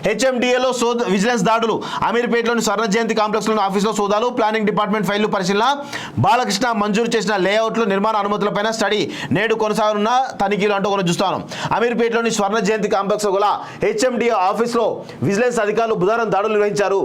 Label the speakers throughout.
Speaker 1: హెచ్ఎండిఏలో vigilance దాడులు, అమీర్పేటలోని స్వర్ణ జయంతి కాంప్లెక్స్లోని ఆఫీసులో సోదాలు, ప్లానింగ్ డిపార్ట్మెంట్ ఫైళ్లు పరిశీలన, బాలకృష్ణ మంజూరు చేసిన లేఅవుట్లు నిర్మాణ అనుమతులపైన స్టడీ, నేడు కొనసాగనున్న తనిఖీలు అంటూ మనం చూస్తాను. అమీర్పేటలోని స్వర్ణ జయంతి కాంప్లెక్స్ గల హెచ్ఎండిఏ ఆఫీసులో విజిలెన్స్ అధికారులు బుధవారం దాడులు నిర్వహించారు.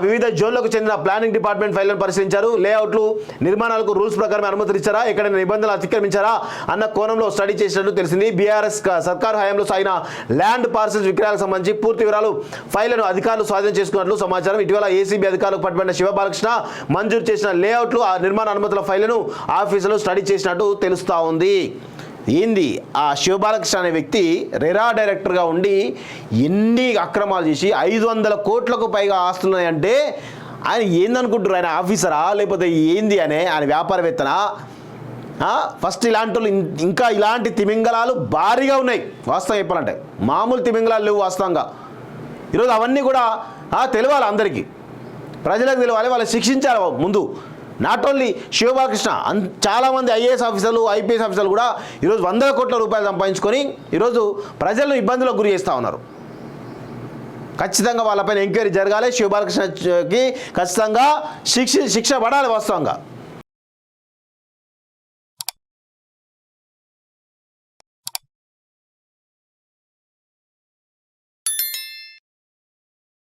Speaker 1: వివిధ జోన్లకు చెందిన ప్లానింగ్ డిపార్ట్మెంట్ ఫైళ్లను పరిశీలించారు. లేఅవుట్లు నిర్మాణాలకు రూల్స్ ప్రకారం అనుమతులు ఇచ్చారా, ఎక్కడైనా నిబంధనలు అతిక్రమించారా అన్న కోణంలో స్టడీ చేసినట్టు తెలిసింది. బీఆర్ఎస్ సర్కారు హయాంలో సాగిన ల్యాండ్ పార్సల్స్ విక్రయాలకు సంబంధించి పూర్తి వివరాలు ఫైళ్లను అధికారులు స్వాధీనం చేసుకున్నట్లు సమాచారం. ఇటీవల ఏసీబీ అధికారులకు పట్టుబడిన శివ బాలకృష్ణ మంజూరు చేసిన లేఅవుట్లు ఆ నిర్మాణ అనుమతుల ఫైళ్లను ఆఫీసులో స్టడీ చేసినట్టు తెలుస్తా ఉంది. ఏంది ఆ శివబాలకృష్ణ అనే వ్యక్తి రెరా డైరెక్టర్గా ఉండి ఎన్ని అక్రమాలు చేసి 500 కోట్లకు పైగా ఆస్తున్నాయంటే ఆయన ఏందనుకుంటారు? ఆయన ఆఫీసరా లేకపోతే ఏంది అనే ఆయన వ్యాపారవేత్తనా? ఫస్ట్ ఇలాంటి వాళ్ళు ఇంకా ఇలాంటి తిమింగలాలు భారీగా ఉన్నాయి. వాస్తవం చెప్పాలంటే మామూలు తిమింగలాలు లేవు వాస్తవంగా. ఈరోజు అవన్నీ కూడా తెలియాలి, అందరికీ ప్రజలకు తెలియాలి, వాళ్ళు శిక్షించాలి ముందు. నాట్ ఓన్లీ శివబాలకృష్ణ, చాలామంది ఐఏఎస్ ఆఫీసర్లు ఐపీఎస్ ఆఫీసర్లు కూడా ఈరోజు 100 కోట్ల రూపాయలు సంపాదించుకొని ఈరోజు ప్రజలను ఇబ్బందులకు గురి చేస్తూ ఉన్నారు. ఖచ్చితంగా వాళ్ళపైన ఎంక్వైరీ జరగాలి. శివబాలకృష్ణకి ఖచ్చితంగా శిక్ష పడాలి వాస్తవంగా.